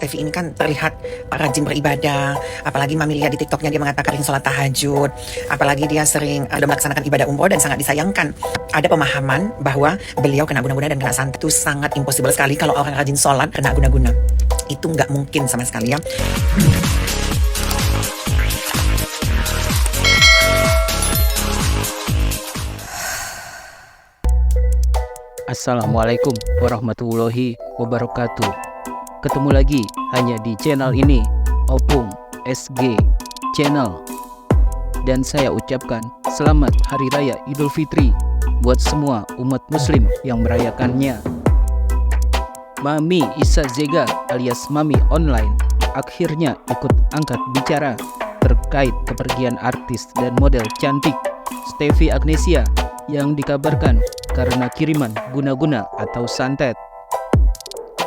Steffi ini kan terlihat rajin beribadah, apalagi Mami lihat di TikToknya dia mengatakan sering sholat tahajud, apalagi dia sering melaksanakan ibadah umroh dan sangat disayangkan. Ada pemahaman bahwa beliau kena guna-guna dan kena santet. Itu sangat impossible sekali kalau orang rajin sholat kena guna-guna. Itu nggak mungkin sama sekali ya. Assalamualaikum warahmatullahi wabarakatuh. Ketemu lagi hanya di channel ini, Opung SG Channel. Dan saya ucapkan selamat Hari Raya Idul Fitri buat semua umat muslim yang merayakannya. Mami Isa Zega alias Mami Online akhirnya ikut angkat bicara terkait kepergian artis dan model cantik Steffi Agnesia yang dikabarkan karena kiriman guna-guna atau santet.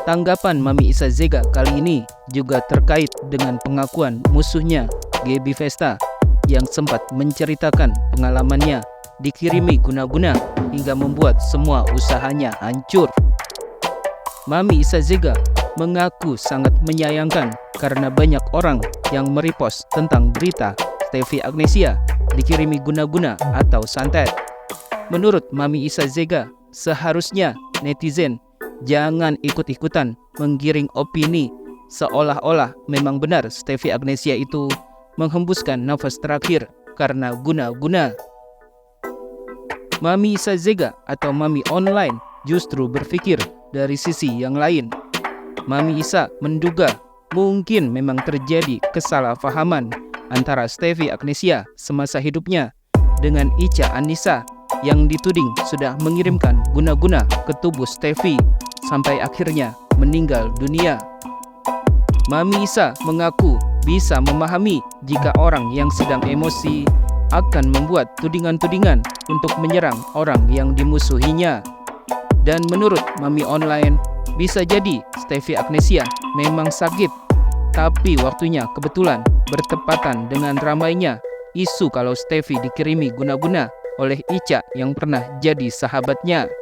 Tanggapan Mami Isa Zega kali ini juga terkait dengan pengakuan musuhnya Gaby Vesta yang sempat menceritakan pengalamannya dikirimi guna-guna hingga membuat semua usahanya hancur. Mami Isa Zega mengaku sangat menyayangkan karena banyak orang yang merepost tentang berita Steffi Agnesia dikirimi guna-guna atau santet. Menurut Mami Isa Zega, seharusnya netizen jangan ikut-ikutan menggiring opini seolah-olah memang benar Steffi Agnesia itu menghembuskan nafas terakhir karena guna-guna. Mami Isa Zega atau Mami Online justru berpikir dari sisi yang lain. Mami Isa menduga mungkin memang terjadi kesalahpahaman antara Steffi Agnesia semasa hidupnya dengan Ica Anissa yang dituding sudah mengirimkan guna-guna ke tubuh Steffi sampai akhirnya meninggal dunia. Mami Isa mengaku bisa memahami jika orang yang sedang emosi akan membuat tudingan-tudingan untuk menyerang orang yang dimusuhinya. Dan menurut Mami Online, bisa jadi Steffi Agnesia memang sakit, tapi waktunya kebetulan bertepatan dengan ramainya isu kalau Steffi dikirimi guna-guna oleh Ica yang pernah jadi sahabatnya.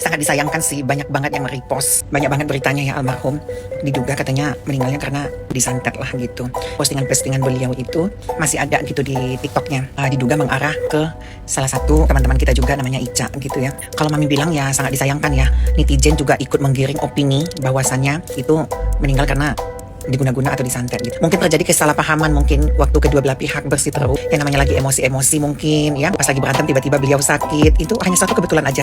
Sangat disayangkan sih, banyak banget yang merepost, banyak banget beritanya ya almarhum. Diduga katanya meninggalnya karena disantet lah gitu. Postingan-postingan beliau itu masih ada gitu di TikToknya. Diduga mengarah ke salah satu teman-teman kita juga namanya Ica gitu ya. Kalau Mami bilang ya sangat disayangkan ya. Netizen juga ikut menggiring opini bahwasannya itu meninggal karena diguna-guna atau disantet gitu. Mungkin terjadi kesalahpahaman mungkin waktu kedua belah pihak berseteru. Yang namanya lagi emosi-emosi mungkin ya. Pas lagi berantem tiba-tiba beliau sakit. Itu hanya satu kebetulan aja.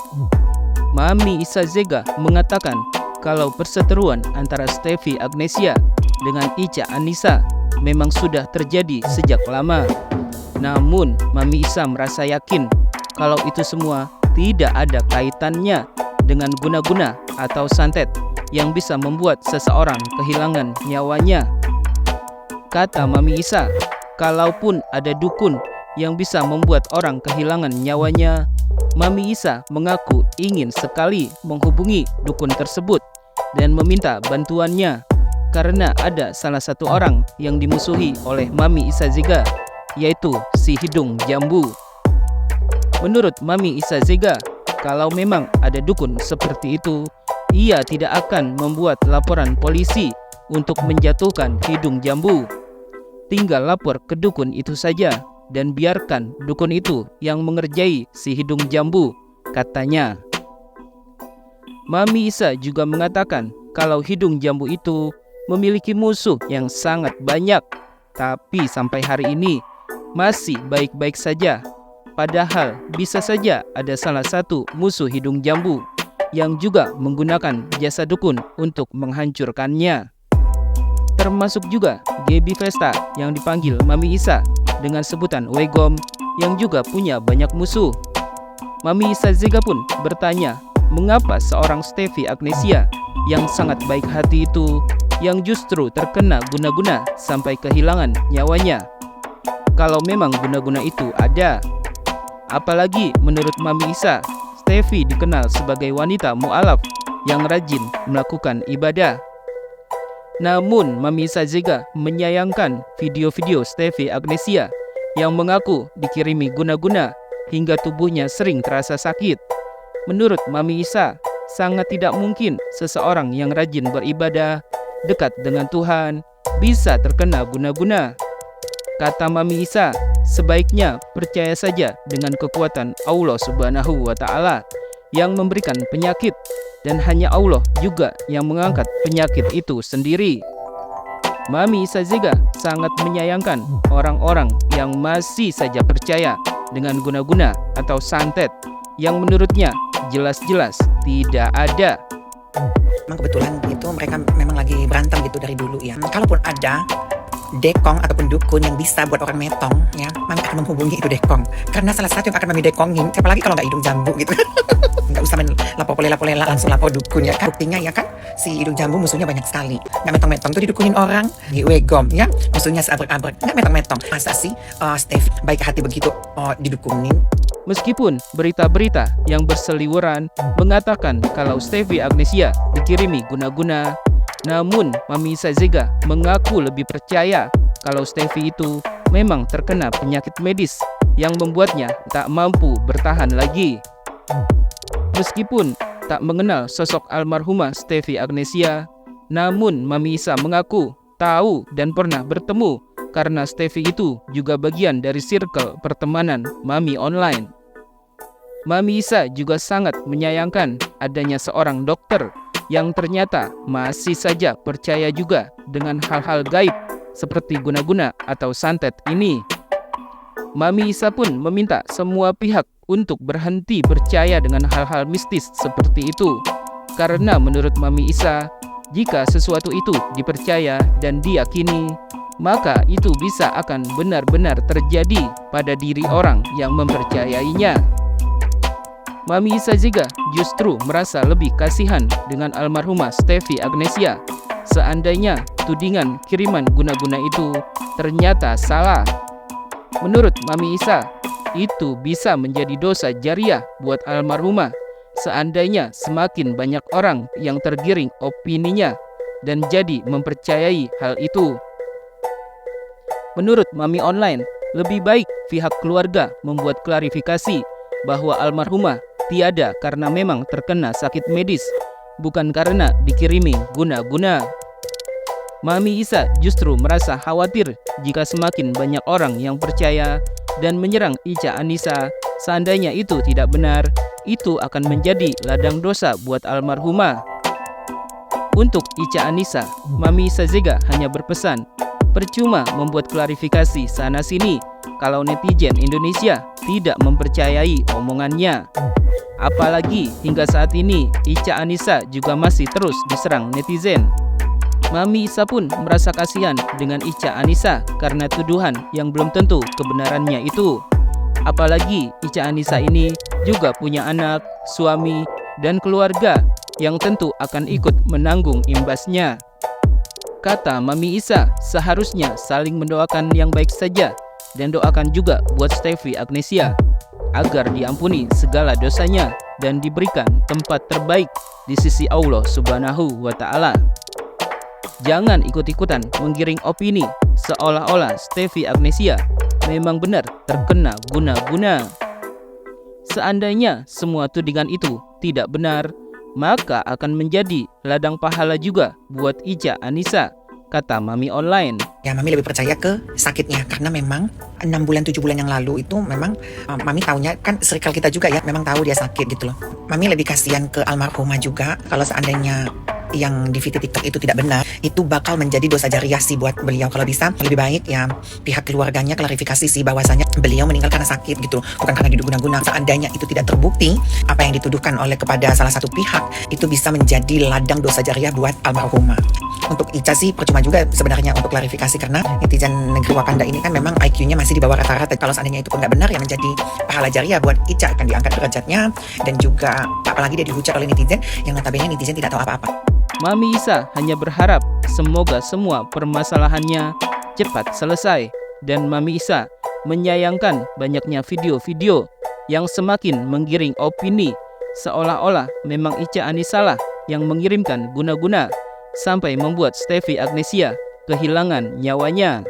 Mami Isa Zega mengatakan kalau perseteruan antara Steffi Agnesia dengan Ica Anissa memang sudah terjadi sejak lama. Namun Mami Isa merasa yakin kalau itu semua tidak ada kaitannya dengan guna-guna atau santet yang bisa membuat seseorang kehilangan nyawanya. Kata Mami Isa, kalaupun ada dukun yang bisa membuat orang kehilangan nyawanya, Mami Isa mengaku ingin sekali menghubungi dukun tersebut dan meminta bantuannya karena ada salah satu orang yang dimusuhi oleh Mami Isa Zega, yaitu si hidung jambu. Menurut Mami Isa Zega, kalau memang ada dukun seperti itu, ia tidak akan membuat laporan polisi untuk menjatuhkan hidung jambu. Tinggal lapor ke dukun itu saja dan biarkan dukun itu yang mengerjai si hidung jambu, katanya. Mami Isa juga mengatakan kalau hidung jambu itu memiliki musuh yang sangat banyak, tapi sampai hari ini masih baik-baik saja. Padahal bisa saja ada salah satu musuh hidung jambu yang juga menggunakan jasa dukun untuk menghancurkannya. Termasuk juga Gaby Vesta yang dipanggil Mami Isa dengan sebutan Wegom yang juga punya banyak musuh. Mami Isa Zega pun bertanya, mengapa seorang Steffi Agnesia yang sangat baik hati itu yang justru terkena guna-guna sampai kehilangan nyawanya? Kalau memang guna-guna itu ada. Apalagi menurut Mami Isa, Steffi dikenal sebagai wanita mu'alaf yang rajin melakukan ibadah. Namun Mami Isa Zega menyayangkan video-video Steffi Agnesia yang mengaku dikirimi guna-guna hingga tubuhnya sering terasa sakit. Menurut Mami Isa, sangat tidak mungkin seseorang yang rajin beribadah dekat dengan Tuhan, bisa terkena guna-guna. Kata Mami Isa, sebaiknya percaya saja dengan kekuatan Allah Subhanahu wa Ta'ala yang memberikan penyakit, dan hanya Allah juga yang mengangkat penyakit itu sendiri. Mami Isa juga sangat menyayangkan orang-orang yang masih saja percaya dengan guna-guna atau santet yang menurutnya jelas-jelas tidak ada. Memang kebetulan itu mereka memang lagi berantem gitu dari dulu ya. Kalaupun ada dekong ataupun dukun yang bisa buat orang metong ya, Mami akan menghubungi itu dekong, karena salah satu yang akan Mami dekongin, siapa lagi kalau nggak hidung jambu gitu. Nggak usah main lapor polela, langsung lapor dukun ya kan. Buktinya ya kan, si hidung jambu musuhnya banyak sekali. Nggak metong-metong tuh didukunin orang, di wegom ya, musuhnya seabrek-abrek. Nggak metong-metong. Masa sih Steffi baik hati begitu didukunin? Meskipun berita-berita yang berseliweran mengatakan kalau Steffi Agnesia dikirimi guna-guna, namun Mami Isa juga mengaku lebih percaya kalau Steffi itu memang terkena penyakit medis yang membuatnya tak mampu bertahan lagi. Meskipun tak mengenal sosok almarhumah Steffi Agnesia, namun Mami Isa mengaku tahu dan pernah bertemu karena Steffi itu juga bagian dari circle pertemanan Mami online. Mami Isa juga sangat menyayangkan adanya seorang dokter yang ternyata masih saja percaya juga dengan hal-hal gaib seperti guna-guna atau santet ini. Mami Isa pun meminta semua pihak untuk berhenti percaya dengan hal-hal mistis seperti itu, karena menurut Mami Isa, jika sesuatu itu dipercaya dan diyakini, maka itu bisa akan benar-benar terjadi pada diri orang yang mempercayainya. Mami Isa juga justru merasa lebih kasihan dengan almarhumah Steffi Agnesia seandainya tudingan kiriman guna-guna itu ternyata salah. Menurut Mami Isa, itu bisa menjadi dosa jariah buat almarhumah seandainya semakin banyak orang yang tergiring opininya dan jadi mempercayai hal itu. Menurut Mami Online, lebih baik pihak keluarga membuat klarifikasi bahwa almarhumah tiada karena memang terkena sakit medis, bukan karena dikirimi guna-guna. Mami Isa justru merasa khawatir jika semakin banyak orang yang percaya dan menyerang Ica Anissa. Seandainya itu tidak benar, itu akan menjadi ladang dosa buat almarhumah. Untuk Ica Anissa, Mami Isa juga hanya berpesan, percuma membuat klarifikasi sana-sini kalau netizen Indonesia tidak mempercayai omongannya. Apalagi hingga saat ini Ica Anissa juga masih terus diserang netizen. Mami Isa pun merasa kasihan dengan Ica Anissa karena tuduhan yang belum tentu kebenarannya itu. Apalagi Ica Anissa ini juga punya anak, suami, dan keluarga yang tentu akan ikut menanggung imbasnya. Kata Mami Isa, seharusnya saling mendoakan yang baik saja dan doakan juga buat Steffi Agnesia agar diampuni segala dosanya dan diberikan tempat terbaik di sisi Allah Subhanahu wa Ta'ala. Jangan ikut-ikutan menggiring opini seolah-olah Steffi Agnesia memang benar terkena guna-guna. Seandainya semua tudingan itu tidak benar, maka akan menjadi ladang pahala juga buat Ica Anissa, kata Mami Online. Ya, Mami lebih percaya ke sakitnya, karena memang 6 bulan 7 bulan yang lalu itu memang Mami taunya kan circle kita juga ya, memang tahu dia sakit gitu loh. Mami lebih kasihan ke almarhumah juga. Kalau seandainya yang di video TikTok itu tidak benar, itu bakal menjadi dosa jariah sih buat beliau. Kalau bisa lebih baik ya pihak keluarganya klarifikasi sih bahwasanya beliau meninggal karena sakit gitu, bukan karena diguna-guna. Seandainya itu tidak terbukti, apa yang dituduhkan oleh kepada salah satu pihak itu bisa menjadi ladang dosa jariah buat almarhumah. Untuk Ica sih percuma juga sebenarnya untuk klarifikasi, karena netizen negeri Wakanda ini kan memang IQ-nya masih di bawah rata-rata. Kalau seandainya itu pun nggak benar, yang menjadi pahala jariah buat Ica akan diangkat derajatnya, dan juga apalagi dia dihujat oleh netizen yang notabene netizen tidak tahu apa-apa. Mami Isa hanya berharap semoga semua permasalahannya cepat selesai, dan Mami Isa menyayangkan banyaknya video-video yang semakin menggiring opini seolah-olah memang Ica Anissa lah yang mengirimkan guna-guna sampai membuat Steffi Agnesia kehilangan nyawanya.